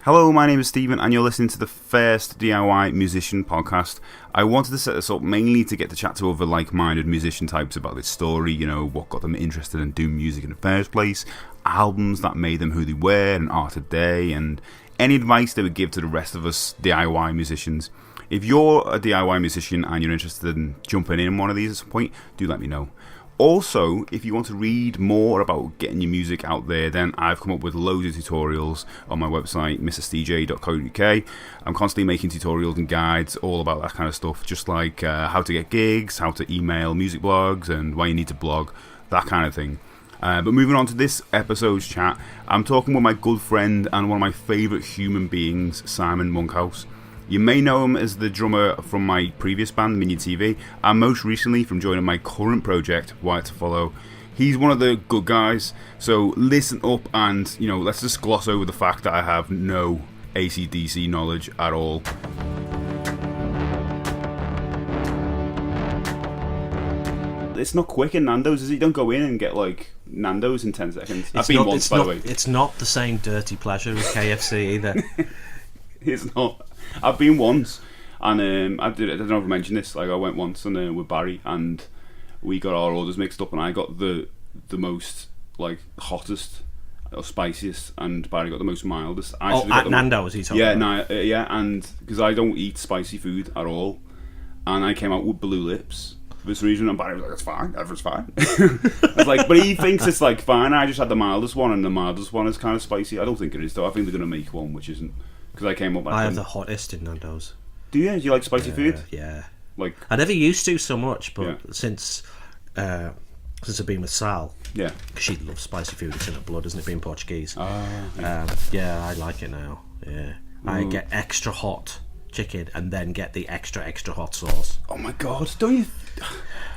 Hello, my name is Stephen, and you're listening to the first DIY Musician podcast. I wanted to set this up mainly to get to chat to other like-minded musician types about this story, what got them interested in doing music in the first place, albums that made them who they were and are today, and any advice they would give to the rest of us DIY musicians. If you're a DIY musician and you're interested in jumping in one of these at some point, do let me know. Also, if you want to read more about getting your music out there, then I've come up with loads of tutorials on my website, mrstj.co.uk. I'm constantly making tutorials and guides all about that kind of stuff, just like how to get gigs, how to email music blogs, and why you need to blog, that kind of thing. But moving on to this episode's chat, I'm talking with my good friend and one of my favourite human beings, Simon Monkhouse. You may know him as the drummer from my previous band, MINIONTV, and most recently from joining my current project, Wire to Follow. He's one of the good guys, so listen up and, let's just gloss over the fact that I have no ACDC knowledge at all. It's not quick in Nando's, is it? You don't go in and get, Nando's in 10 seconds. I've been once, by the way. It's not the same dirty pleasure as KFC either. It's not. I've been once, and I don't know if I mentioned this. I went once and with Barry, and we got our orders mixed up, and I got the most hottest or spiciest, and Barry got the most mildest. At Nando's, he's talking about. Yeah, and because I don't eat spicy food at all, and I came out with blue lips for this reason, and Barry was like, "That's fine, everything's fine." I was like, but he thinks it's fine. I just had the mildest one, and the mildest one is kind of spicy. I don't think it is though. I think they're gonna make one which isn't. Because I came up. I have the hottest in Nando's. Do you? Do you like spicy food? Yeah. I never used to so much, but since I've been with Sal, because she loves spicy food. It's in her blood, isn't it? Being Portuguese. I like it now. Yeah, I get extra hot chicken and then get the extra hot sauce. Oh my god! Don't you?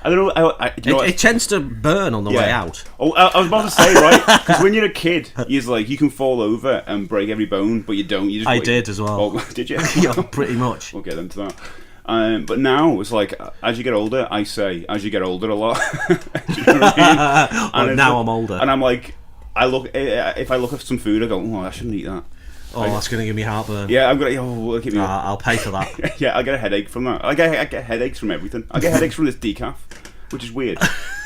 I don't know. It tends to burn on the way out. Oh, I was about to say, right? Because when you're a kid, you can fall over and break every bone, but you don't. You just I did as well. Oh, did you? Yeah, pretty much. We'll get into that. But now it's as you get older, I say as you get older a lot. Do you know what I mean? Now I'm older, and I'm if I look at some food, I go, oh, I shouldn't eat that. Oh, that's going to give me heartburn. Yeah, I'm going to... keep me I'll pay for that. Yeah, I get a headache from that. I get headaches from everything. I get headaches from this decaf, which is weird.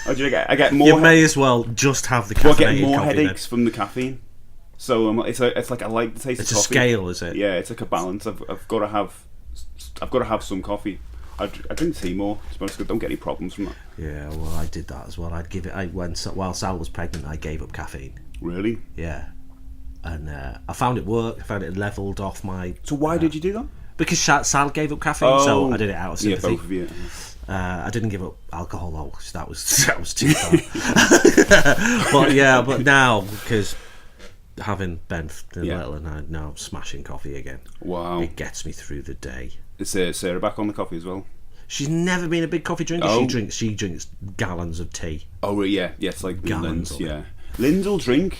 I get more... You may as well just have the caffeinated coffee. I get more headaches from the caffeine. So it's like I like the taste of coffee. It's a scale, is it? Yeah, it's like a balance. I've got to have some coffee. I drink tea more, to be honest, I don't get any problems from that. Yeah, well, I did that as well. While Sal was pregnant, I gave up caffeine. Really? Yeah. And I found it worked. I found it levelled off my... So why did you do that? Because Sal gave up caffeine, so I did it out of sympathy. Yeah, both of you. I didn't give up alcohol though, because that was too far. but now, because having Ben little and I now smashing coffee again. Wow. It gets me through the day. Is Sarah back on the coffee as well? She's never been a big coffee drinker. Oh. She drinks gallons of tea. Oh yeah, it's like gallons. Lynn's, yeah. Lynn's will drink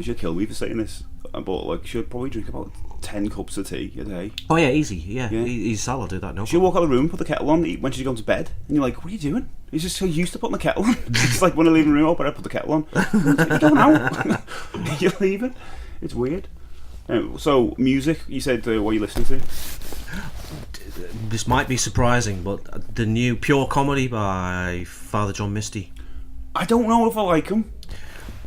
she'll kill me for saying this, but she'll probably drink about 10 cups of tea a day. Oh yeah, easy. Yeah. He's Sal will do that. No. She'll walk out of the room, put the kettle on when she's gone to bed, and you're like, "What are you doing?" He's just so used to putting the kettle on. It's like when I leave the room, I put the kettle on. You're going out. You're leaving. It's weird. So music, you said what are you listening to? This might be surprising, but the new Pure Comedy by Father John Misty. I don't know if I like him.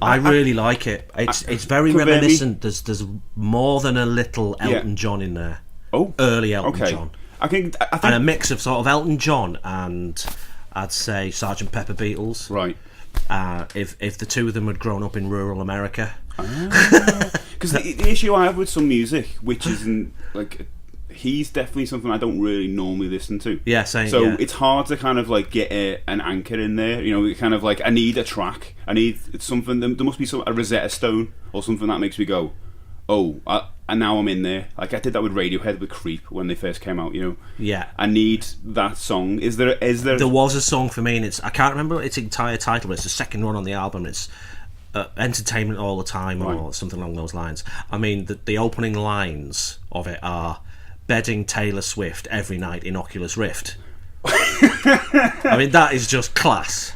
I really like it. It's very reminiscent. There's more than a little Elton John in there. Oh, early Elton John. I think and a mix of sort of Elton John and I'd say Sgt. Pepper Beatles. Right. If the two of them had grown up in rural America. Because the issue I have with some music, which isn't he's definitely something I don't really normally listen to. Yeah, same. So it's hard to kind of get an anchor in there. Kind of I need a track. I need something. There must be a Rosetta Stone or something that makes me go, oh, and now I'm in there. I did that with Radiohead with Creep when they first came out. Yeah. I need that song. Is there? There was a song for me, and I can't remember its entire title, but it's the second one on the album. It's Entertainment All the Time or something along those lines. I mean, the opening lines of it are bedding Taylor Swift every night in Oculus Rift. I mean, that is just class.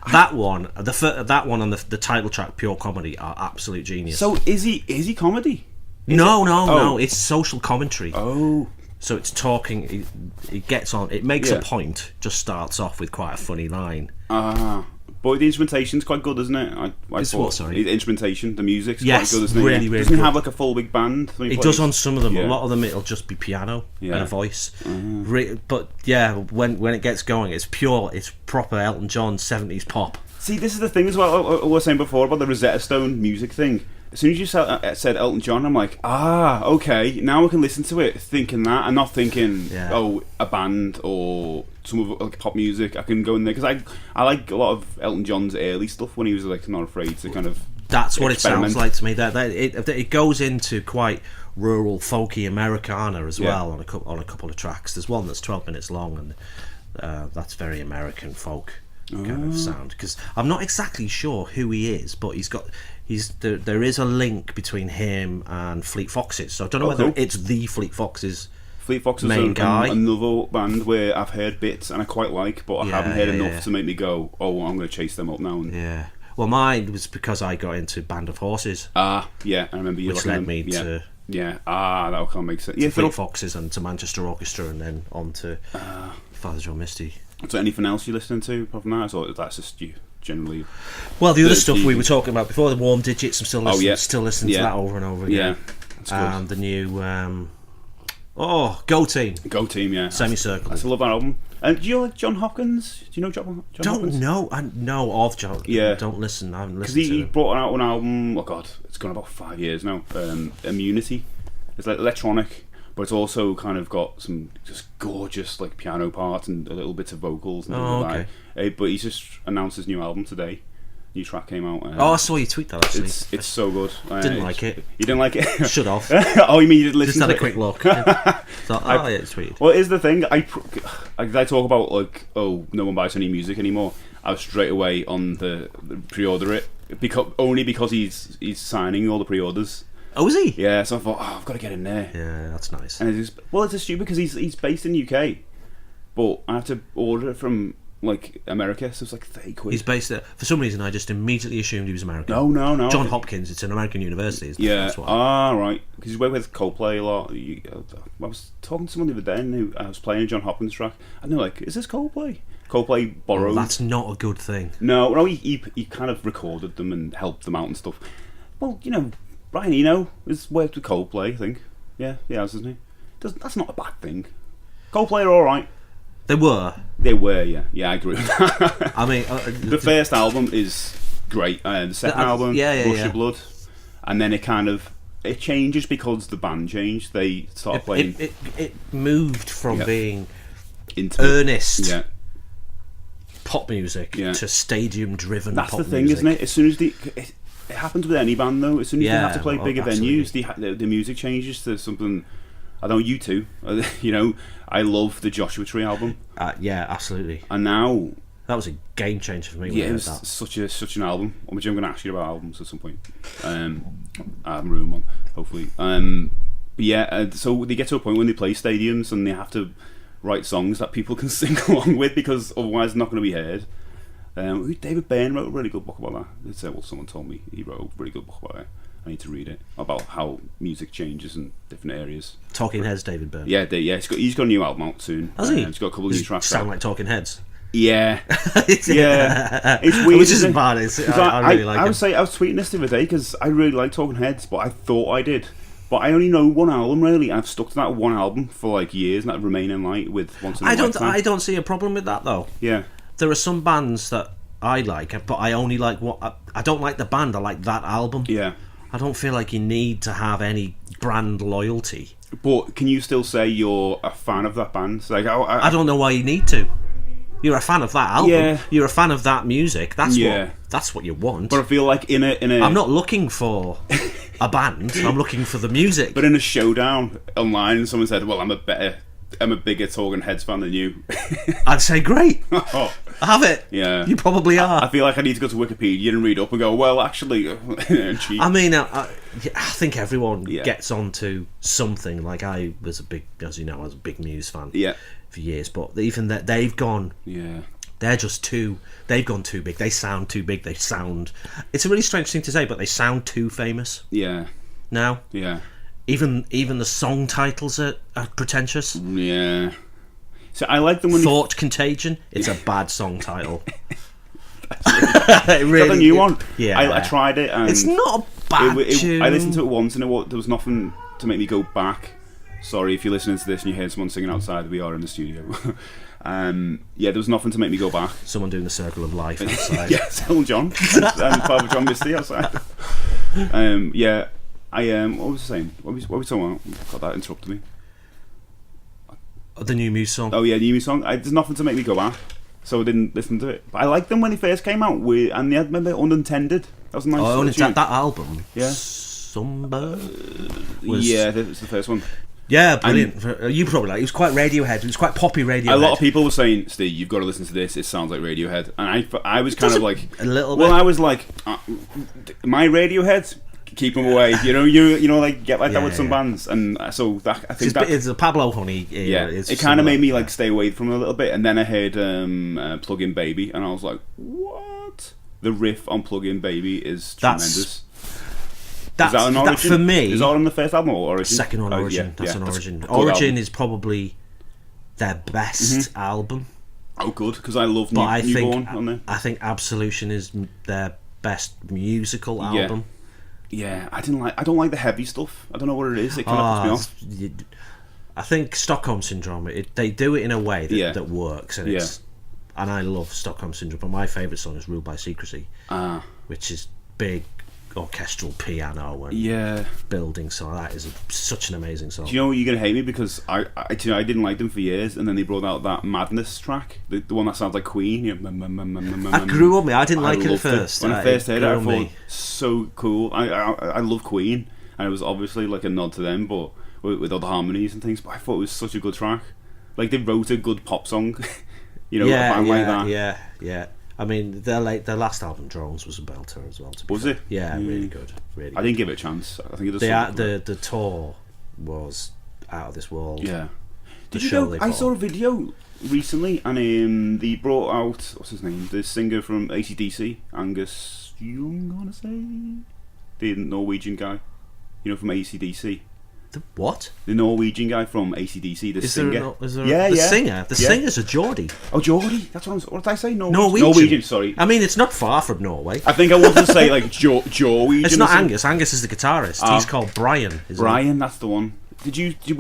That one, that one, and the title track, Pure Comedy, are absolute genius. So is he comedy? No. It's social commentary. Oh. So it's talking. It gets on. It makes a point. Just starts off with quite a funny line. But the instrumentation's quite good, isn't it? It's what, sorry? The instrumentation, the music's Yes, quite good, isn't it? really, really Doesn't it good. have like a full big band? It does on some of them. A lot of them it'll just be piano and a voice. But yeah, when it gets going, it's pure. It's proper Elton John 70s pop. See, this is the thing as well. I was saying before about the Rosetta Stone music thing. As soon as you said Elton John, I'm like, okay, now I can listen to it thinking that, and not thinking, a band or some of like pop music. I can go in there because I like a lot of Elton John's early stuff when he was like not afraid to kind of. That's what experiment. It sounds like to me. That it goes into quite rural, folky Americana as well on a couple of tracks. There's one that's 12 minutes long, and that's very American folk kind of sound. Because I'm not exactly sure who he is, but there is a link between him and Fleet Foxes. So I don't know whether it's the Fleet Foxes. Fleet Foxes main guy. Another band where I've heard bits and I quite like, but I haven't heard enough to make me go, I'm going to chase them up now. Yeah. Well, mine was because I got into Band of Horses. I remember you. Which led me to. Yeah. That kind of makes sense. Yeah, Fleet Foxes and to Manchester Orchestra, and then on to Father John Misty. So anything else you listening to apart from that, or that's just you generally? Well, the other stuff we were talking about before, the Warm Digits, I'm still listening to that over and over again. Yeah, that's good. The new Go Team. Go Team, yeah. Semicircle. I still love that album. And do you like John Hopkins? Do you know John Hopkins? Don't know. I know of John. Yeah. Don't listen. I haven't listened to to he brought out an album, it's gone about 5 years now. Immunity. It's like electronic, but it's also kind of got some just gorgeous like piano parts and a little bit of vocals and things like that. But he's just announced his new album today. New track came out. I saw you tweet that actually. It's so good. Didn't like it. You didn't like it? Shut off. Oh, you mean you didn't listen? Just had to a quick look. It's tweeted. Well, here's the thing. I talk about like, no one buys any music anymore. I was straight away on the pre-order it because he's signing all the pre-orders. Oh, is he? Yeah. So I thought, I've got to get in there. Yeah, that's nice. And it's just stupid because he's based in the UK, but I have to order it from like America, so it's like £30. He's based there. For some reason, I just immediately assumed he was American. No. John Hopkins. It's an American university. That's why. Right. Because he's worked with Coldplay a lot. I was talking to someone the other day, and I was playing a John Hopkins track, and they're like, "Is this Coldplay?" Coldplay borrowed. That's not a good thing. No, he kind of recorded them and helped them out and stuff. Well, Brian Eno has worked with Coldplay, I think. Yeah, he has, hasn't he? That's not a bad thing. Coldplay are all right. They were, yeah. Yeah, I agree with that. I mean, the first album is great. The second album, Rush Your Blood, and then it changes because the band changed. They started playing. It moved from being into earnest pop music to stadium-driven. That's pop the thing, music. isn't it? As soon as it happens with any band, though. As soon as they have to play bigger venues, the music changes to something. I know you two. I love the Joshua Tree album. Yeah, absolutely. And now that was a game changer for me. Yeah, it was such an album. Which I'm going to ask you about albums at some point. I have room on, hopefully. So they get to a point when they play stadiums and they have to write songs that people can sing along with because otherwise it's not going to be heard. David Byrne wrote a really good book about that. Someone told me he wrote a really good book about it. I need to read it about how music changes in different areas. Talking Heads, David Byrne. Yeah. He's got a new album out soon. Has he? He's got a couple of new tracks. Sound like Talking Heads. Yeah, yeah. It's weird. Which isn't bad. I really like it. I was tweeting this the other day because I really like Talking Heads, but I thought I did. But I only know one album really. I've stuck to that one album for like years, and that Remain in Light with Once in a Lifetime. I don't see a problem with that though. Yeah. There are some bands that I like, but I only like what I don't like the band. I like that album. Yeah. I don't feel like you need to have any brand loyalty. But can you still say you're a fan of that band? Like, I don't know why you need to. You're a fan of that album. Yeah. You're a fan of that music. That's what you want. But I feel like in a I'm not looking for a band. I'm looking for the music. But in a showdown online, someone said, "Well, I'm a bigger Talking Heads fan than you." I'd say, great. Have it. Yeah. You probably are. I feel like I need to go to Wikipedia and read up and go, well, actually, cheap. I mean, I think everyone gets onto something. Like I was a big Muse fan for years, but even that they've gone. Yeah. They've gone too big. They sound too big. It's a really strange thing to say, but they sound too famous. Yeah. Now. Yeah. Even the song titles are pretentious. Yeah. So I like them when Thought Contagion. It's a bad song title. It really, the new one. Yeah, I tried it. And it's not a bad tune. I listened to it once, and there was nothing to make me go back. Sorry if you're listening to this and you hear someone singing outside. We are in the studio. There was nothing to make me go back. Someone doing the Circle of Life outside. Yes, Elton John and Father John Misty outside. What was I saying? What was we talking about? God, that interrupted me. The new Muse song. Oh yeah, the new Muse song. There's nothing to make me go back, so I didn't listen to it. But I liked them when they first came out. And they had, remember, Unintended. That was a nice. That album. Yeah. Somber. Yeah, that was the first one. Yeah, brilliant. You probably like it. Was quite Radiohead. It was quite poppy Radiohead. A lot of people were saying, "Steve, you've got to listen to this. It sounds like Radiohead." And I was kind of like a little bit. Well, I was like, my Radiohead, keep them away. You know, like get like that with some bands. And so that I think it's a Pablo Honey. Yeah, it kind of made me like stay away from it a little bit. And then I heard Plug In Baby, and I was like, what? The riff on Plug In Baby is tremendous. Is that an Origin? For me, is that on the first album or Origin? Second on Origin. That's an Origin. Origin is probably their best album. Oh, good, because I love Newborn on there. I think Absolution is their best musical album. Yeah, I don't like the heavy stuff. I don't know what it is. It kind of puts me off. I think Stockholm Syndrome. They do it in a way that works, and and I love Stockholm Syndrome. But my favourite song is Ruled by Secrecy, which is big orchestral piano and building. So that is such an amazing song. Do you know you're gonna hate me because I didn't like them for years, and then they brought out that Madness track, the one that sounds like Queen. That grew on me. I didn't like it at first. When I first heard it, I thought so cool. I love Queen, and it was obviously like a nod to them, but with all the harmonies and things. But I thought it was such a good track. Like they wrote a good pop song. A band like that. Yeah. I mean, their last album, Drones, was a belter as well. Was it? Yeah, really good. Really good. I didn't give it a chance. I think it the tour was out of this world. Yeah. Did you know? I saw a video recently, and they brought out what's his name, the singer from ACDC, Angus Young, I want to say, the Norwegian guy, from ACDC. The what? The Norwegian guy from ACDC, the singer. The singer? The singer's a Geordie. Oh, Geordie? That's what did I say? Norwegian, sorry. I mean, it's not far from Norway. I think I wanted to say, like, Norwegian. It's not Angus. Angus is the guitarist. He's called Brian, Brian, that's the one. Were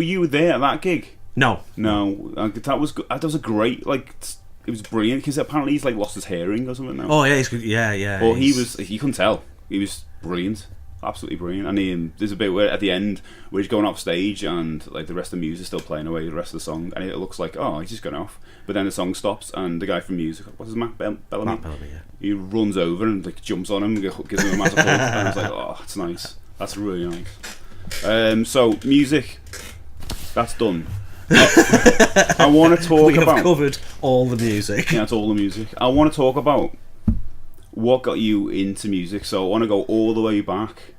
you there at that gig? No. That was good. That was a great, it was brilliant, because apparently he's, lost his hearing or something now. Oh, yeah, he's good. Yeah. But you couldn't tell. He was brilliant. Absolutely brilliant. And there's a bit where at the end where he's going off stage and the rest of the music is still playing away the rest of the song, and it looks like he's just gone off, but then the song stops and the guy from music, what's his Matt Bellamy? Matt Bellamy, yeah. He runs over and jumps on him and gives him a massive hug, and I was like, that's nice. That's really nice. So music, that's done. I want to talk about. We have covered all the music. Yeah, that's all the music. I want to talk about what got you into music. So I want to go all the way back,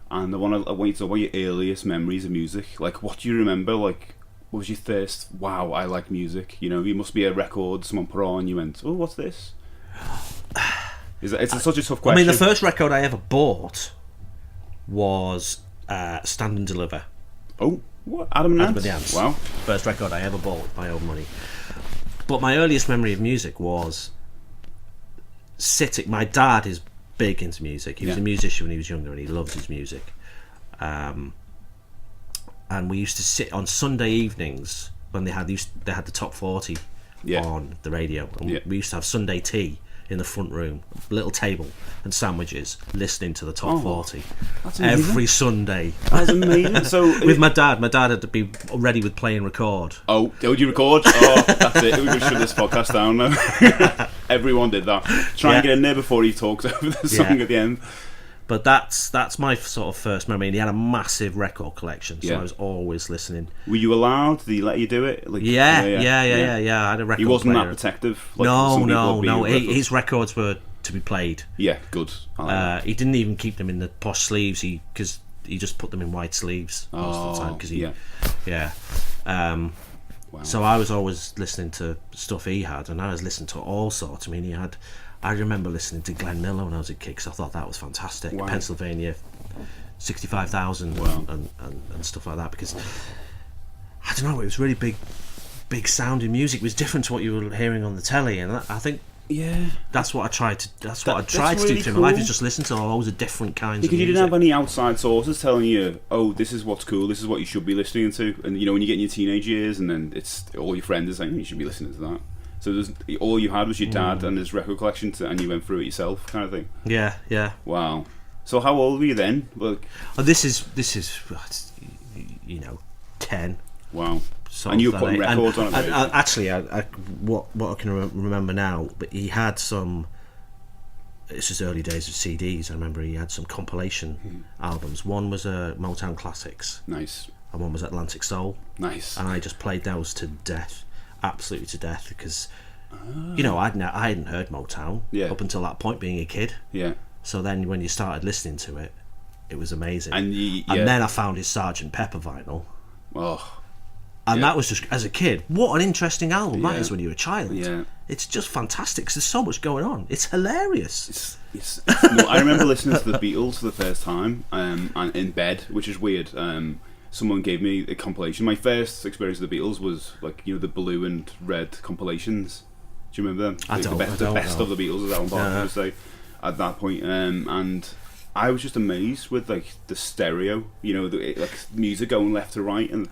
and I want you to talk about your earliest memories of music. Like, what do you remember? Like, what was your first? Wow, I like music. You must be a record someone put on. You went, oh, what's this? It's such a tough question. I mean, the first record I ever bought was Stand and Deliver. Oh, what? Adam and the Ants? Wow. First record I ever bought with my own money. But my earliest memory of music was sitting. My dad is big into music. He was a musician when he was younger, and he loved his music. And we used to sit on Sunday evenings when they had the top 40 on the radio. And we used to have Sunday tea in the front room, little table and sandwiches, listening to the top 40 every Sunday. That's amazing. So with my dad had to be ready with play and record. Oh, did you record? Oh, that's it. We should shut this podcast down now. Everyone did that. Try and get in there before he talks over the song at the end. But that's my sort of first memory. And he had a massive record collection, so I was always listening. Were you allowed? Did he let you do it? Yeah. I had a record. He wasn't player. that protective. No. His records were to be played. Yeah, good. He didn't even keep them in the posh sleeves. Because he just put them in white sleeves most of the time. Because wow. So I was always listening to stuff he had, and I was listening to all sorts. I mean, I remember listening to Glenn Miller when I was a kid, because I thought that was fantastic. Wow. Pennsylvania 65,000 and stuff like that, because I don't know, it was really big sounding music. It was different to what you were hearing on the telly, and I think that's what I tried to do through my life, is just listen to all those different kinds of music. Because you didn't have any outside sources telling you, oh, this is what's cool, this is what you should be listening to. And when you get in your teenage years, and then it's all your friends are saying you should be listening to that. So all you had was your dad and his record collection, and you went through it yourself, kind of thing. Yeah. Wow. So how old were you then? This is 10. Wow. And you were putting records on it. Actually, what I can remember now, but he had some. It's just early days of CDs. I remember he had some compilation albums. One was Motown Classics. Nice. And one was Atlantic Soul. Nice. And I just played those to death, absolutely to death, because I hadn't heard Motown up until that point, being a kid. Yeah. So then when you started listening to it, it was amazing. And then I found his Sgt. Pepper vinyl. Oh. And that was just, as a kid, what an interesting album that is when you're a child. Yeah. It's just fantastic, because there's so much going on. It's hilarious. I remember listening to the Beatles for the first time and in bed, which is weird. Someone gave me a compilation. My first experience of the Beatles was the blue and red compilations. Do you remember them? The best of the Beatles, as Alan Barker would say, at that point. And I was just amazed with the stereo, music going left to right, and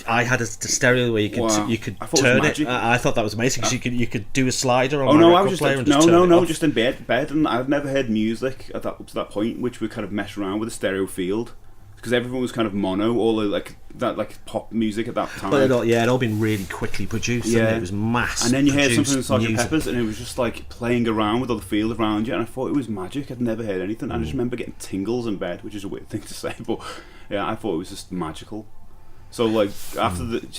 I had a stereo where you could turn it. I thought that was amazing, because you could do a slider on my record player and just turn it off. Just in bed, and I've never heard music up to that point, which would kind of mess around with the stereo field, because everyone was kind of mono, all that pop music at that time. But it'd all been really quickly produced. Yeah, it was mass. And then you heard something in Sgt. Pepper's, and it was just playing around with all the field around you, and I thought it was magic. I'd never heard anything. I just remember getting tingles in bed, which is a weird thing to say, but I thought it was just magical. So after did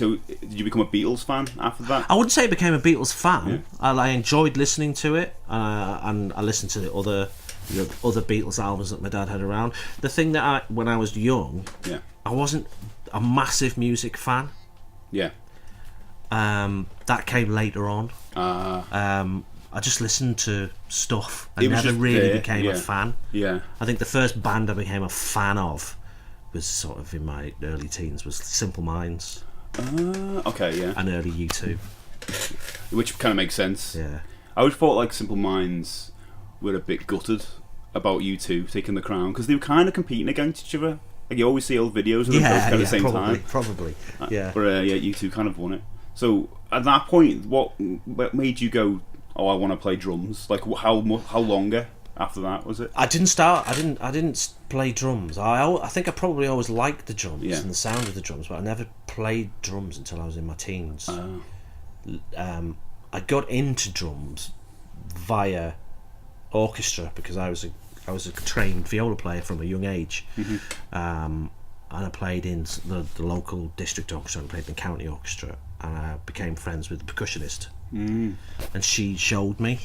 you become a Beatles fan after that? I wouldn't say I became a Beatles fan. Yeah. I enjoyed listening to it, and I listened to the other Beatles albums that my dad had around. The thing that when I was young, I wasn't a massive music fan. Yeah. That came later on. I just listened to stuff. I never really became a fan. Yeah. I think the first band I became a fan of was sort of in my early teens, was Simple Minds. Okay, yeah. And early U2. Which kind of makes sense. Yeah. I always thought Simple Minds were a bit gutted about U2 taking the crown, because they were kind of competing against each other. You always see old videos of them both at the same time. Probably. Yeah. But U2 kind of won it. So at that point, what made you go, oh, I want to play drums? How longer after that was it? I didn't play drums. I think I probably always liked the drums and the sound of the drums, but I never played drums until I was in my teens. I got into drums via orchestra, because I was a trained viola player from a young age. And I played in the local district orchestra, and played in the county orchestra, and I became friends with the percussionist, and she showed me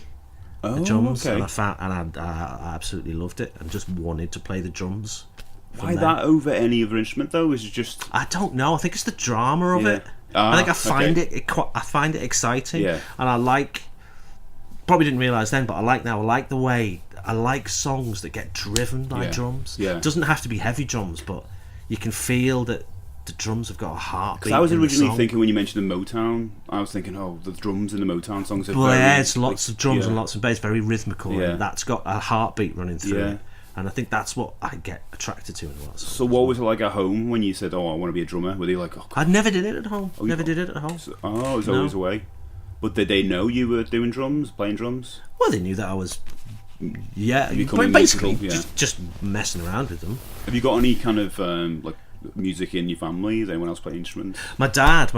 the drums, and I absolutely loved it, and just wanted to play the drums. Why that over any other instrument though? Is it just, I don't know, I think it's the drama of it. I think I find it exciting, and I probably didn't realise then, but I like songs that get driven by drums. It doesn't have to be heavy drums, but you can feel that the drums have got a heartbeat. I was originally thinking, when you mentioned the Motown, I was thinking, the drums in the Motown songs are it's lots of drums and lots of bass, very rhythmical, and that's got a heartbeat running through it. And I think that's what I get attracted to in a lot of songs. So what was it like at home when you said, I want to be a drummer? Were they like, I never did it at home. Did it at home. So, it was always away. But did they know you were doing drums, playing drums? Well, they knew that I was, basically just messing around with them. Have you got any kind of music in your family? Is anyone else playing instruments? My dad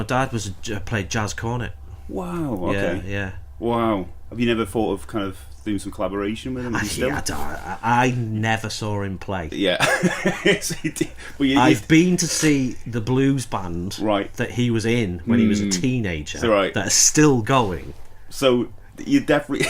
played jazz cornet. Wow. Okay. Yeah. Wow. Have you never thought of kind of doing some collaboration with him? I never saw him play. Yeah. I've been to see the blues band that he was in when he was a teenager, that are still going. So you definitely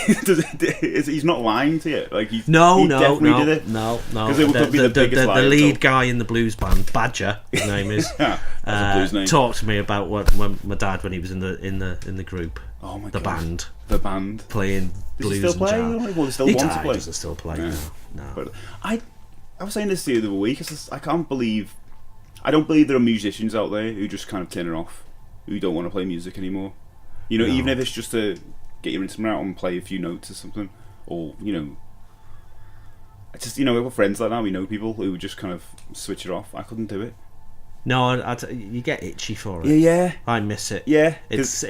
he's not lying to you. He did it. No. Because it would be the biggest lie. The lead guy in the blues band, Badger, his name is, That's a blues name. Talked to me about when my dad, when he was in the group. Oh my God. The band playing blues. Does he still play? And jazz. Well, he still wants to play. Doesn't still play. No. But I was saying this the other week. I don't believe there are musicians out there who just kind of turn it off, who don't want to play music anymore. You know, even if it's just to get your instrument out and play a few notes or something, or it's just, we've got friends like that. We know people who just kind of switch it off. I couldn't do it. No, you get itchy for it. Yeah. I miss it. Yeah. It's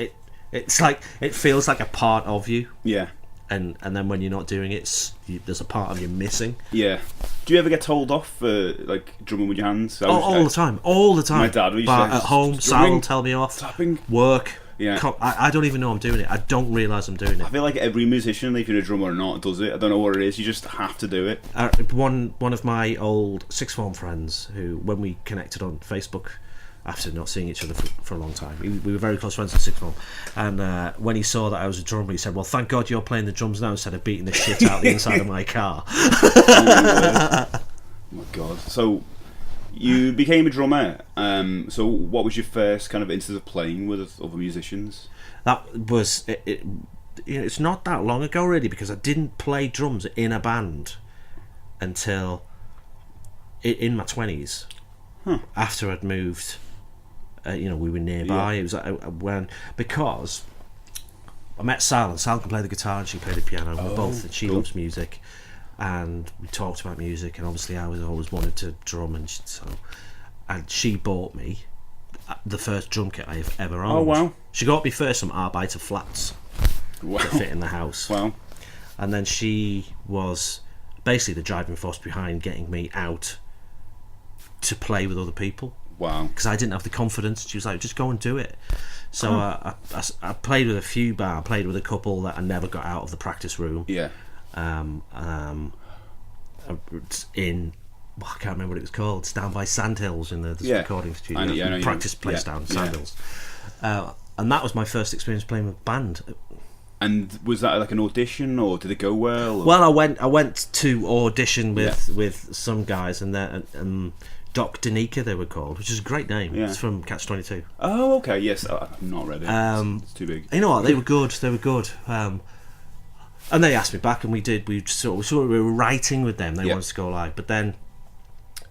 like, it feels like a part of you. Yeah. And then when you're not doing it, there's a part of you missing. Yeah. Do you ever get told off for like drumming with your hands? All the time. My dad would say, at home, Sal will tell me off. Tapping. Work. Yeah. I don't even know I'm doing it. I don't realise I'm doing it. I feel like every musician, if you're a drummer or not, does it. I don't know what it is. You just have to do it. One of my old sixth form friends, who, when we connected on Facebook after not seeing each other for a long time, we were very close friends in sixth form, and when he saw that I was a drummer, he said, "Well, thank God you're playing the drums now instead of beating the shit out the inside of my car." Oh my God. So you became a drummer. So what was your first kind of instance of playing with other musicians? That was it's not that long ago, really, because I didn't play drums in a band until in my 20s. After I'd moved. We were nearby. Yeah. It was because I met Sal, and Sal can play the guitar and she played the piano. And she loves music, and we talked about music. And obviously, I was always wanted to drum, and she bought me the first drum kit I have ever owned. Oh wow! She got me first some Arbeiter flats that fit in the house. Wow! And then she was basically the driving force behind getting me out to play with other people. Wow. Because I didn't have the confidence. She was like, just go and do it. So I played with a few bands. I played with a couple that I never got out of the practice room. Yeah. In, I can't remember what it was called. It's down by Sandhills in the recording studio. Practice place down Sandhills. And that was my first experience playing with band. And was that like an audition, or did it go well? Or? Well, I went to audition with some guys, and then Doc Danica they were called, which is a great name. Yeah. It's from Catch-22. Oh, okay, yes. I've not read it. It's too big. You know what? They were good. And they asked me back, and we were writing with them. They wanted to go live, but then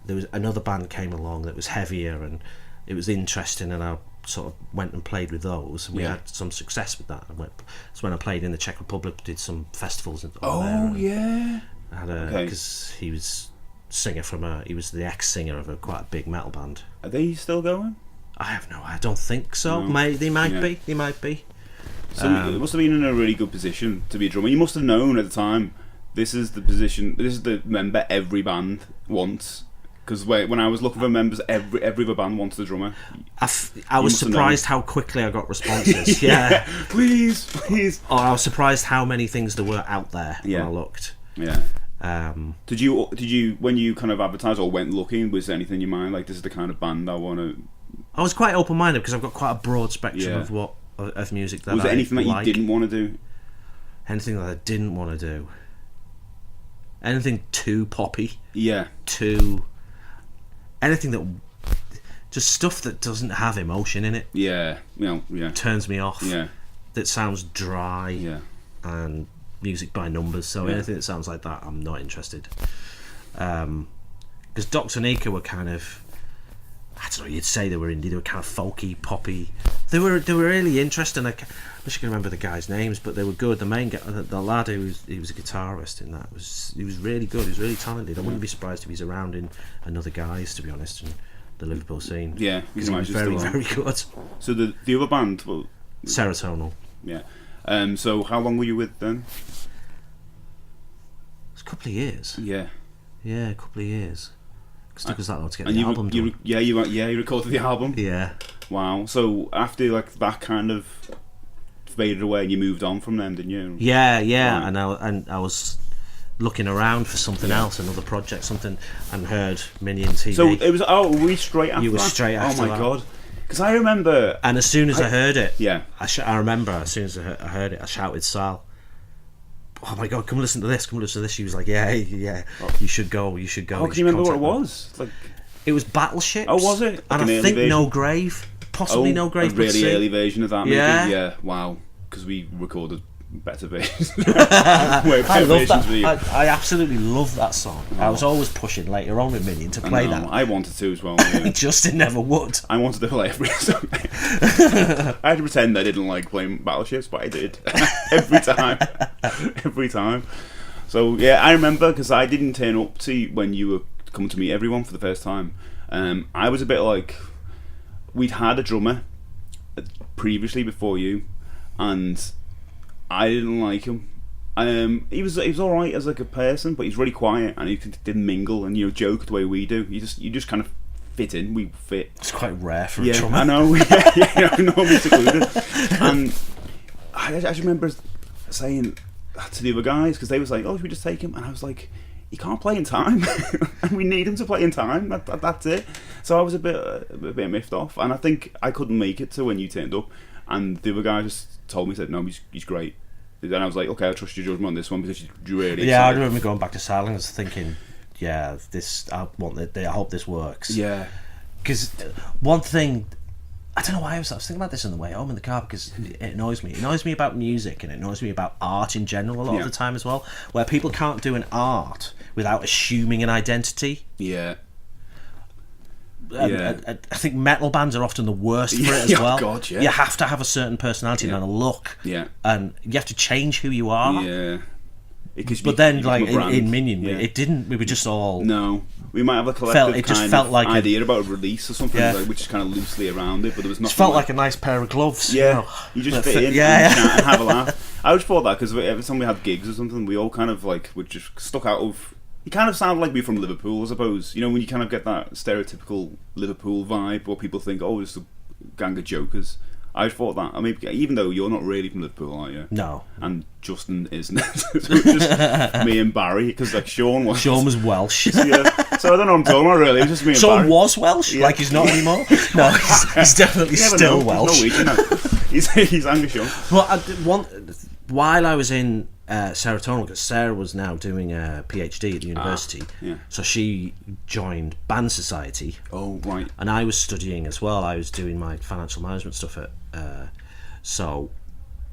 there was another band came along that was heavier, and it was interesting, and I sort of went and played with those, and we had some success with that. That's when I played in the Czech Republic, did some festivals there. Because he was he was the ex-singer of quite a big metal band. Are they still going? I don't think so. No. They might be. So it must have been in a really good position to be a drummer. You must have known at the time, this is the member every band wants. Because when I was looking for members, every other band wanted a drummer. I was surprised how quickly I got responses. Yeah. Please. Or I was surprised how many things there were out there when I looked. Yeah. Did you when you kind of advertised or went looking, was there anything in your mind like, this is the kind of band I want to? I was quite open-minded because I've got quite a broad spectrum of music that was there anything that you didn't want to do? Anything that I didn't want to do? Anything too poppy? Yeah. Anything that just stuff that doesn't have emotion in it. Yeah. Turns me off. Yeah. That sounds dry. Yeah. And music by numbers. So anything that sounds like that, I'm not interested. Because Dr. Nika were kind of, I don't know, you'd say they were indie. They were kind of folky, poppy. They were really interesting. I wish I could remember the guys' names, but they were good. The main guy, the lad he was a guitarist in that, he was really good. He was really talented. I wouldn't be surprised if he's around in another guys, to be honest, in the Liverpool scene. Yeah, because he was very, very good. So the other band, well, Serotonal. Yeah. So how long were you with them? It's a couple of years. Yeah. Yeah, a couple of years. It took us that long to get the album done. You recorded the album? Yeah. Wow. So after like that kind of faded away, and you moved on from them, didn't you? Yeah. Right. And I was looking around for something else, another project, something, and heard MINIONTV. So it was. Oh, were we straight after? You were straight after. Oh my god. Because I remember. And as soon as I heard it, yeah, I remember as soon as I heard it, I shouted, Sal, oh my god, come listen to this, She was like, yeah, you should go. How can you remember what it was? Like, it was Battleships. Oh, was it? Like, and I think version? No Grave, possibly No Grave. A really early version of that. Maybe. Yeah. Yeah. Wow. Because we recorded better bass. I love that. I absolutely love that song. I was always pushing later on with Minion to play that. I wanted to as well. Yeah. Justin never would. I wanted to play every song. I had to pretend I didn't like playing Battleships, but I did. Every time. Every time. So, yeah, I remember, because I didn't turn up to when you were coming to meet everyone for the first time. I was a bit like... We'd had a drummer previously before you, and I didn't like him. He was alright as like a person, but he's really quiet, and he didn't mingle and joke the way we do. You just kind of fit in. We fit. It's quite rare for a drummer. I know. Yeah, normally secluded. And I just remember saying that to the other guys, because they was like, "Oh, should we just take him?" And I was like, "He can't play in time, and we need him to play in time. That's it." So I was a bit miffed off, and I think I couldn't make it to when you turned up, and the other guy just told me, said, "No, he's great." Then I was like, "Okay, I trust your judgment on this one because you're really excited." I remember going back to silence, thinking, "Yeah, I hope this works." Yeah, because one thing. I don't know why I was thinking about this on the way home in the car, because it annoys me. It annoys me about music, and it annoys me about art in general a lot of the time as well, where people can't do an art without assuming an identity. Yeah. I think metal bands are often the worst for it as well. God, yeah. You have to have a certain personality and a look. Yeah. And you have to change who you are. Yeah. But then, like in Minion, it didn't. We were just all... No. We might have a collective like idea about a release or something, which is kind of loosely around it, but there was nothing. It felt like a nice pair of gloves. Yeah, you just fit in and chat and have a laugh. I always thought that, because every time we had gigs or something, we all kind of like were just stuck out of... You kind of sound like we're from Liverpool, I suppose. When you kind of get that stereotypical Liverpool vibe, where people think, oh, it's a gang of jokers. I thought that. I mean, even though you're not really from Liverpool, are you? No. And Justin isn't. So it's just me and Barry, because like Sean was Welsh. So I don't know what I'm talking about, really. It was just me and Sean Barry. Was Welsh? Yeah. Like he's not anymore? No, he's definitely still Welsh. He's Norwegian. He's Angus Young. Well, while I was in Serotonal, because Sarah was now doing a PhD at the university, so she joined Band Society. Oh, right. And I was studying as well. I was doing my financial management stuff at so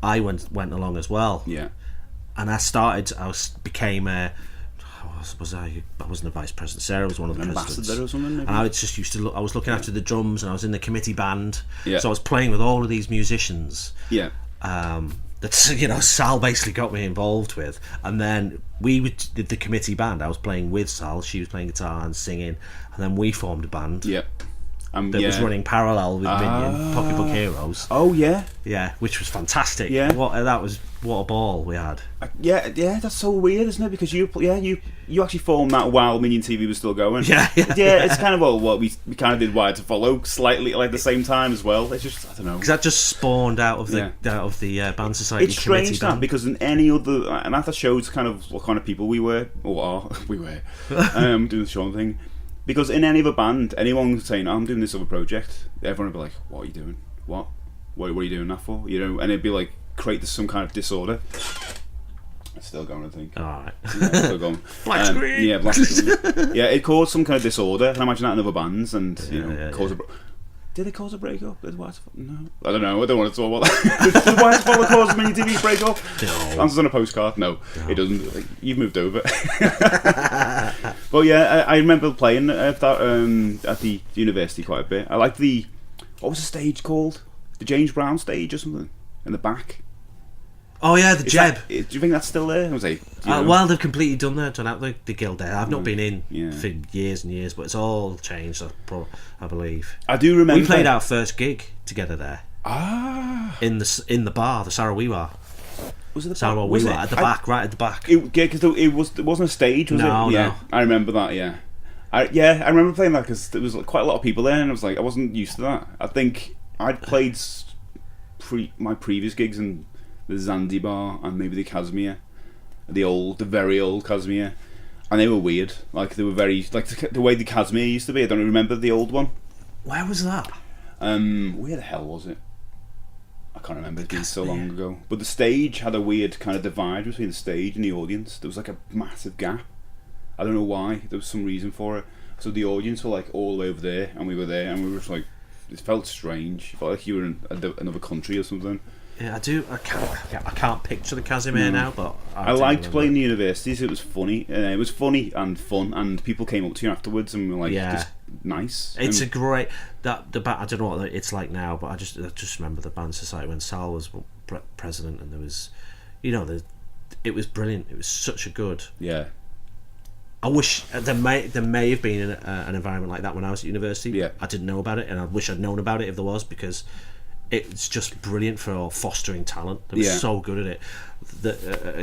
I went along as well. Yeah. And I became a... I wasn't a vice president. Sarah was one of the presidents. Ambassador or something, maybe? And I just used to I was looking after the drums, and I was in the committee band. Yeah. So I was playing with all of these musicians. Yeah. That Sal basically got me involved with, and then we did the committee band. I was playing with Sal. She was playing guitar and singing, and then we formed a band. Yeah. That was running parallel with Minion, Pocketbook Heroes. Oh yeah, yeah, which was fantastic. Yeah, what a ball we had. Yeah, that's so weird, isn't it? Because you actually formed that while MINIONTV was still going. Yeah. It's kind of what we kind of did Wired to Follow slightly like the same time as well. It's just, I don't know, because that just spawned out of the Band Society. It's strange that, because in any other, and that shows kind of what kind of people we were or are doing the Sean thing. Because in any other band, anyone saying, "I'm doing this other project," everyone would be like, "What are you doing? What are you doing that for?" And it'd be like, create some kind of disorder. It's still going, I think. Alright. Yeah, it's still going. Black screen. Yeah, black screen. Yeah, it caused some kind of disorder. I can imagine that in other bands, and did it cause a breakup? No, I don't know. I don't want to talk about that. Did Wired to Follow cause a MINIONTV breakup? No. Answers on a postcard. No, it doesn't. Like, you've moved over. But yeah, I remember playing at the university quite a bit. I liked what was the stage called? The James Brown stage or something in the back. Oh yeah, the Jeb. Do you think that's still there? I was like, well, they've completely done out the guild there. I've not been in for years and years, but it's all changed. I believe. I do remember we played our first gig together there. In the bar, the Sarawee bar. Was it the Sarawee was bar it? at the back, right at the back? Because it wasn't a stage, was it? No. I remember that. Yeah. I remember playing that because there was quite a lot of people there, and I was like, I wasn't used to that. I think I'd played my previous gigs in the Zanzibar and maybe the Kazmir, the very old Kazmir, and they were weird. Like they were very the way the Kazmir used to be. I don't remember the old one. Where was that? Where the hell was it? I can't remember. It's been so long ago. But the stage had a weird kind of divide between the stage and the audience. There was like a massive gap. I don't know why. There was some reason for it. So the audience were like all over there, and we were there, and we were just like, it felt strange. It felt like you were in another country or something. Yeah, I do. I can't picture the Casimir now, but I liked playing the universities. It was funny. It was funny and fun, and people came up to you afterwards and were like, just nice. It's a great I don't know what it's like now, but I just remember the band society when Sal was president, and there was, it was brilliant. It was such a good. Yeah. I wish there may have been an environment like that when I was at university. Yeah. I didn't know about it, and I wish I'd known about it if there was, because it's just brilliant for fostering talent. They were so good at it,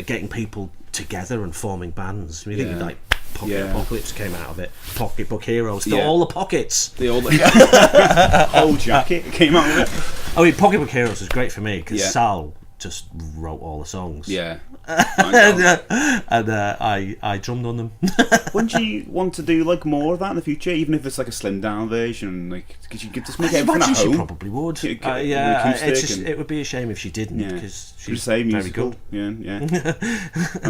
getting people together and forming bands. I mean, think like Pocket Apocalypse came out of it. Pocketbook Heroes, all the pockets, the whole jacket came out of it. I mean, Pocketbook Heroes was great for me because Sal just wrote all the songs. Yeah. and I drummed on them. Wouldn't you want to do like more of that in the future, even if it's like a slimmed down version? Like, could you just make everything at home? She probably would. It would be a shame if she didn't, because she's very good. Yeah. And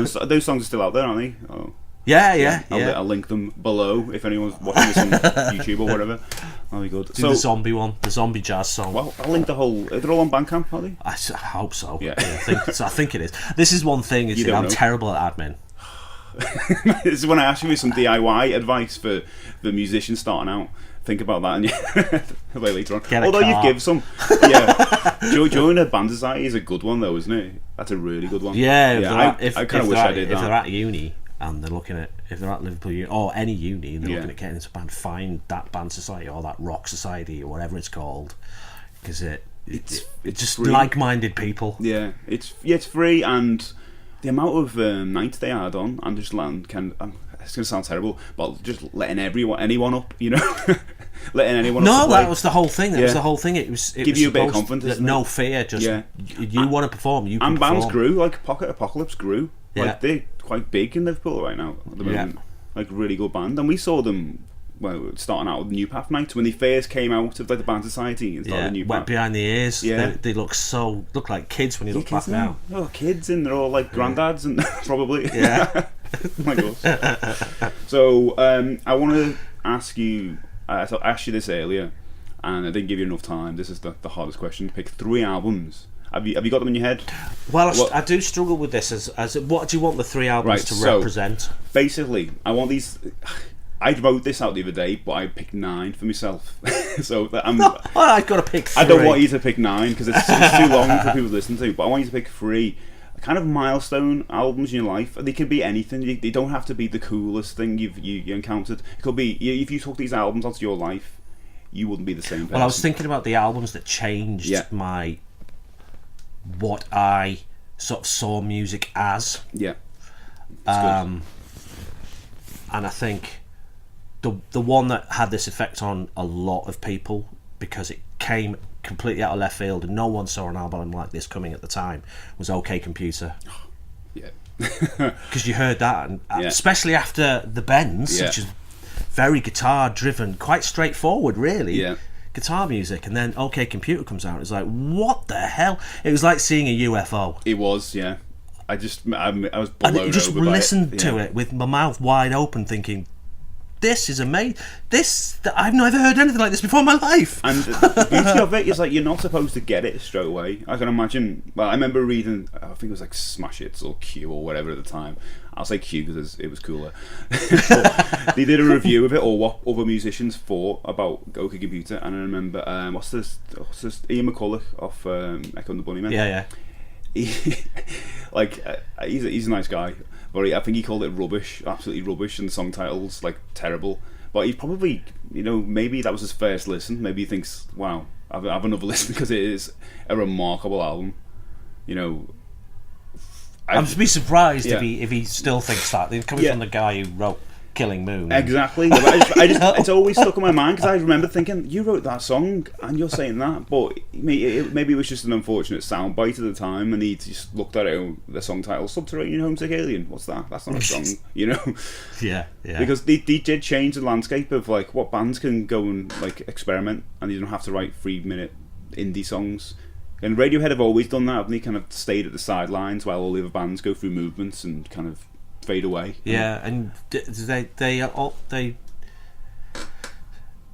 those songs are still out there, aren't they? Oh. Yeah. I'll link them below if anyone's watching this on YouTube or whatever. That'll be good. The zombie one, the zombie jazz song. Well, I'll link the whole. They're all on Bandcamp, are they? I hope so. Yeah. I think it is. This is one thing. I'm terrible at admin. This is when I ask you for some DIY advice for the musicians starting out. Think about that, and later on. Although you've given some, joining a band society is a good one, though, isn't it? That's a really good one. Yeah. I kind of wish I did that. If they're at uni and they're looking at, if they're at Liverpool uni or any uni and they're looking at getting into a band, find that band society or that rock society or whatever it's called, because it's just free. Like-minded people. Yeah, it's free, and the amount of nights they had on Andrewsland it's going to sound terrible, but just letting anyone up, letting anyone up. No, that was the whole thing. That was the whole thing. It was give you a bit of confidence. No fear. Just you want to perform. You and perform. Bands grew. Like Pocket Apocalypse grew. Like they're quite big in Liverpool right now at the moment. Like really good band, and we saw them. Well, starting out with New Path nights when they first came out of like the band society and started New Path. Wet behind the ears. Yeah, they look like kids when you look back now. Oh, kids, and they're all like granddads and probably. Yeah. Oh my gosh. So I want to ask you. I asked you this earlier, and I didn't give you enough time. This is the hardest question. Pick 3 albums. Have you got them in your head? Well, I do struggle with this. As what do you want the 3 albums to represent? Basically, I want these. I wrote this out the other day, but I picked 9 for myself. So I've got to pick 3. I don't want you to pick 9 because it's too long for people to listen to. But I want you to pick 3 kind of milestone albums in your life. They can be anything. They don't have to be the coolest thing you encountered. It could be if you took these albums onto your life, you wouldn't be the same person. Well, I was thinking about the albums that changed what I sort of saw music as. Yeah. And I think the one that had this effect on a lot of people, because it came completely out of left field and no one saw an album like this coming at the time, was OK Computer. Yeah. Because you heard that, and especially after The Bends, which is very guitar driven, quite straightforward really, guitar music, and then OK Computer comes out. It's like, what the hell? It was like seeing a UFO. It was, yeah. I was blown over. And just listened to it with my mouth wide open, thinking, this is amazing. I've never heard anything like this before in my life. And the beauty of it is like you're not supposed to get it straight away. I can imagine. Well, I remember reading. I think it was like Smash Hits or Q or whatever at the time. I'll say Q because it was cooler. They did a review of it, or what other musicians thought about OK Computer, and I remember what's this? Ian McCulloch off Echo and the Bunnymen. Yeah. He's a nice guy. But I think he called it rubbish, absolutely rubbish, and the song titles like terrible. But he probably, maybe that was his first listen. Maybe he thinks, wow, I've another listen, because it is a remarkable album. I'd be surprised if he still thinks that. Coming from the guy who wrote Killing Moon. Exactly. It's always stuck in my mind, because I remember thinking, you wrote that song and you're saying that, but maybe it was just an unfortunate soundbite at the time, and he just looked at it, the song title, Subterranean Homesick Alien. What's that? That's not a song, Yeah. Because they did change the landscape of like what bands can go and like experiment, and you don't have to write 3-minute indie songs. And Radiohead have always done that, and they kind of stayed at the sidelines while all the other bands go through movements and kind of fade away. Yeah, and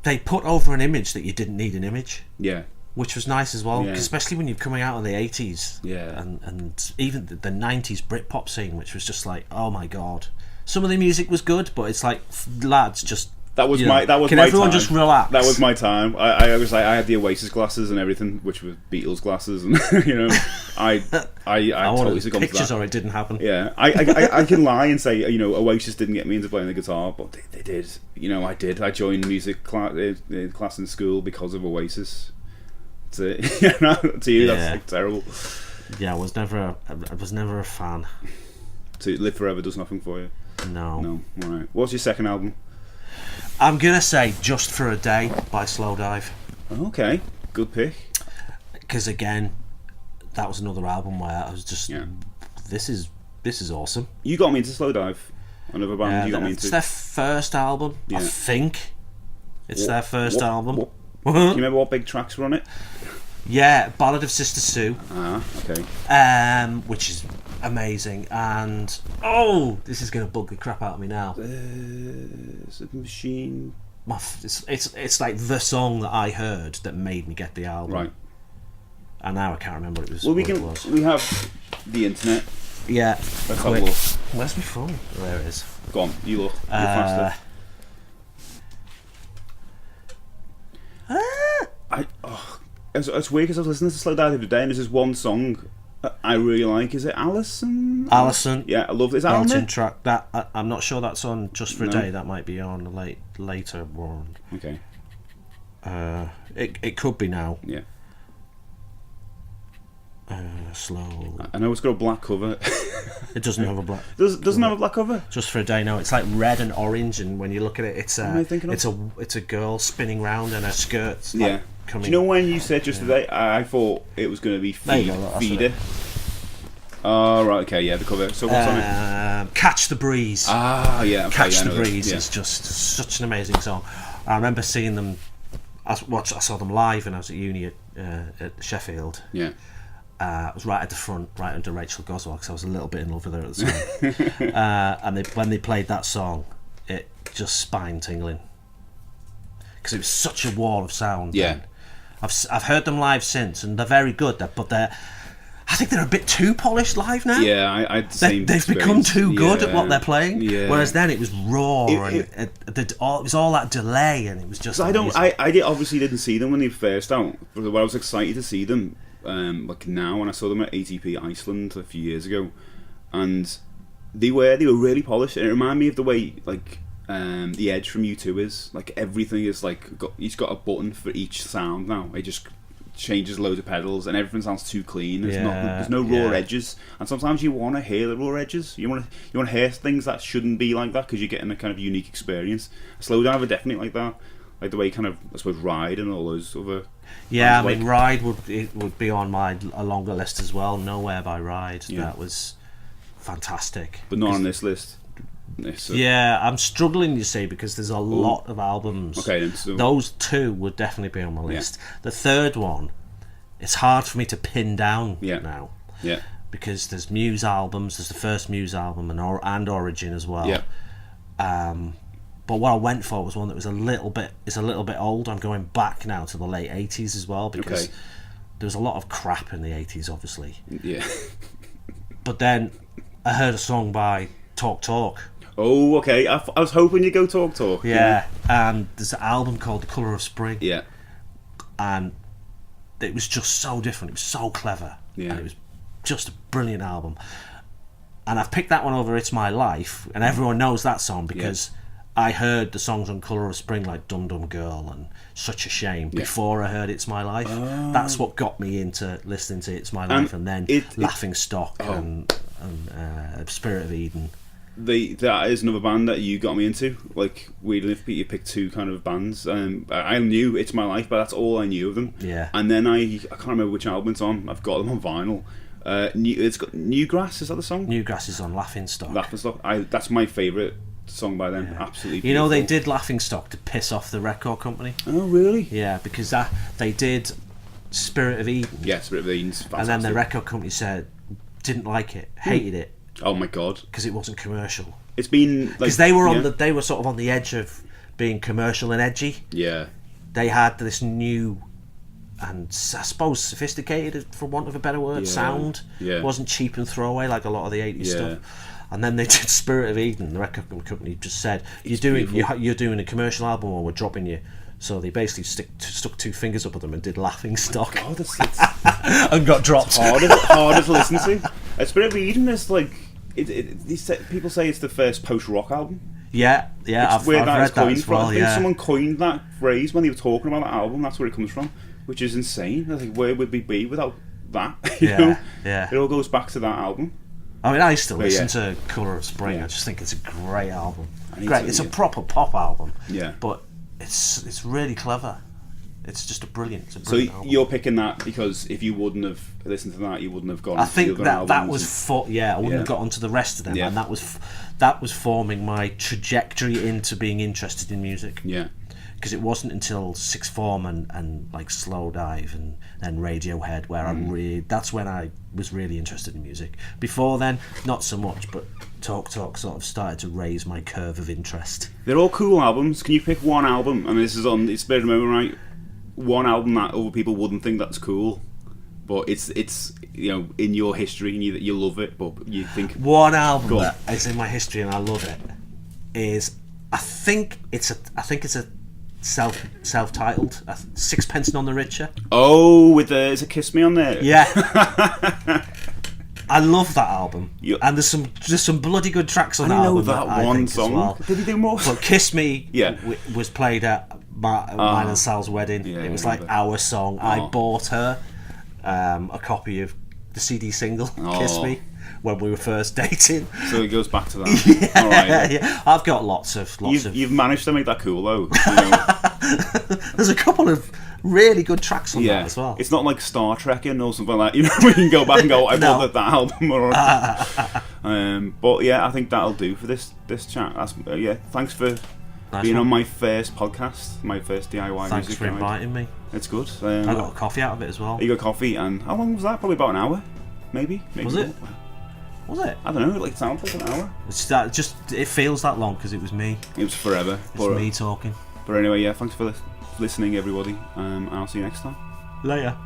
they put over an image that you didn't need an image. Yeah. which was nice as well, Yeah. especially when you're coming out of the 80s. Yeah. And even the 90s Britpop scene, which was just like, oh my god. Some of the music was good, but it's like, lads, just... That was can my everyone time. just relax? That was my time. I was like, I had the Oasis glasses and everything, which were Beatles glasses, and I totally succumbed to pictures that. or it didn't happen. Yeah, I can lie and say Oasis didn't get me into playing the guitar, but they did. I did. I joined music class in school because of Oasis. That's it. To you, that's like terrible. Yeah, I was never a fan. To Live Forever does nothing for you. No. All right. What's your second album? I'm gonna say Just for a Day by Slowdive. Okay, good pick. Because again, that was another album where I was just, this is awesome. You got me into Slowdive. Another band you got me into. It's their first album, I think. It's their first album. Do you remember what big tracks were on it? Yeah, Ballad of Sister Sue. Okay. Which is amazing, and this is gonna bug the crap out of me now. Is it Machine? It's like the song that I heard that made me get the album. Right. And now I can't remember what it was. Well, it was. we have the internet. Yeah. Let's have a look. Where's my phone? There it is. Go on, you look. You're faster. It's weird because I was listening to Slow Down the other day, and there's this one song I really like. Is it Alison? Alison. Yeah, I love this. Is that on there? Track. That I'm not sure that's on Just for a Day. That might be on the later one. Okay. It could be now. Yeah. Slow. I know it's got a black cover. It doesn't have a black. Doesn't have a black cover. Just for a Day. No, it's like red and orange, and when you look at it, it's What am I thinking of? it's a girl spinning round and her skirts. Yeah. Do you know when you said Just Today? I thought it was going to be Feeder. Oh, right, okay, yeah, the cover. So what's on it? Catch the Breeze. Ah, yeah. Okay, Catch the Breeze is just such an amazing song. I remember seeing them. I saw them live when I was at uni at Sheffield. Yeah. I was right at the front, right under Rachel Goswell, because I was a little bit in love with her at the time. And when they played that song, it just spine tingling, because it was such a wall of sound. Yeah. Then. I've heard them live since, and they're very good. But I think they're a bit too polished live now. Yeah, I had the same They've become too good at what they're playing. Yeah. Whereas then it was raw, it was all that delay, and it was just. I obviously didn't see them when they first out, but I was excited to see them. Like now, when I saw them at ATP Iceland a few years ago, and they were really polished, and it reminded me of the way the Edge from U2 is. Like everything is he's got a button for each sound now. It just changes loads of pedals, and everything sounds too clean. There's no raw edges, and sometimes you want to hear the raw edges. You want to hear things that shouldn't be like that, because you're getting a kind of unique experience. Slowdive are definitely like that. Like the way kind of, I suppose, Ride and all those other. Yeah, I mean, Ride would be on a longer list as well. Nowhere by Ride. Yeah. That was fantastic. But not on this list. Yeah, I'm struggling, you see, because there's a lot of albums. Okay, then. So. Those two would definitely be on my list. Yeah. The third one, it's hard for me to pin down now. Yeah. Because there's Muse albums. There's the first Muse album and Origin as well. Yeah. But what I went for was one that was a little bit old. I'm going back now to the late 80s as well, because there was a lot of crap in the 80s, obviously. Yeah. But then I heard a song by Talk Talk. Oh, okay. I was hoping you'd go Talk Talk. Yeah. And there's an album called The Colour of Spring. Yeah. And it was just so different. It was so clever. Yeah. And it was just a brilliant album. And I've picked that one over It's My Life, and everyone knows that song because I heard the songs on Colour of Spring, like Dum Dum Girl and Such a Shame, before I heard It's My Life. That's what got me into listening to It's My Life, and then Laughing Stock and Spirit of Eden. That is another band that you got me into. Like, weirdly enough, you picked two kind of bands. I knew It's My Life, but that's all I knew of them. Yeah. And then I can't remember which album it's on. I've got them on vinyl. It's got Newgrass. Is that the song? Newgrass is on Laughing Stock. Laughing Stock. That's my favourite song by them. Absolutely beautiful. You know, they did Laughing Stock to piss off the record company. Oh, really? Yeah, because they did Spirit of Eden. Yeah, Spirit of Eden's fantastic. And then the record company didn't like it, hated it. Oh my god! Because it wasn't commercial. It's been because they were they were sort of on the edge of being commercial and edgy. Yeah. They had this new I suppose sophisticated, for want of a better word. Sound wasn't cheap and throwaway like a lot of the 80s stuff. And then they did Spirit of Eden. The record company just said, you're doing a commercial album, or we're dropping you. So they basically stuck 2 fingers up at them and did Laughing Stock. Oh, it's and got dropped. harder to listen to. Spirit of Eden is like people say it's the first post-rock album. Yeah, I've read that as well. I think someone coined that phrase when they were talking about that album. That's where it comes from, which is insane. I think, where would we be without that? you know? Yeah. It all goes back to that album. I mean, I still listen to Colour of Spring. I just think it's a great album. It's a proper pop album. Yeah, but it's really clever. It's just a brilliant album. You're picking that because if you wouldn't have listened to that, you wouldn't have gone. I think that was I wouldn't have got onto the rest of them, and that was forming my trajectory into being interested in music. Yeah, because it wasn't until Sixth Form and like Slow Dive and then Radiohead where that's when I was really interested in music. Before then, not so much, but Talk sort of started to raise my curve of interest. They're all cool albums. Can you pick one album? And this is on It's Better Remember, right? One album that other people wouldn't think that's cool, but it's in your history and you love it, but you think one album that is in my history and I love it is I think it's a self-titled Sixpence None the Richer. Oh, is it Kiss Me on there? Yeah. I love that album, and there's some bloody good tracks on that album. I know that one song. Well. Did he do more? But Kiss Me was played at mine and Sal's wedding. It was like our song. I bought her a copy of the CD single Kiss Me when we were first dating. So it goes back to that. All right. Yeah. I've got lots of. You've managed to make that cool though. There's a couple of really good tracks on that as well. It's not like Star Trek or something like that. You know, we can go back and go, I love that album. But yeah, I think that'll do for this chat. Thanks for being on my first podcast, my first DIY Thanks music for inviting me. It's good. I got a coffee out of it as well. You got coffee, and how long was that? Probably about an hour, maybe. Was it? Was it? I don't know. It sounds like an hour. It feels that long because it was me. It was forever. It's me talking. But anyway, thanks for listening, everybody. And I'll see you next time. Later.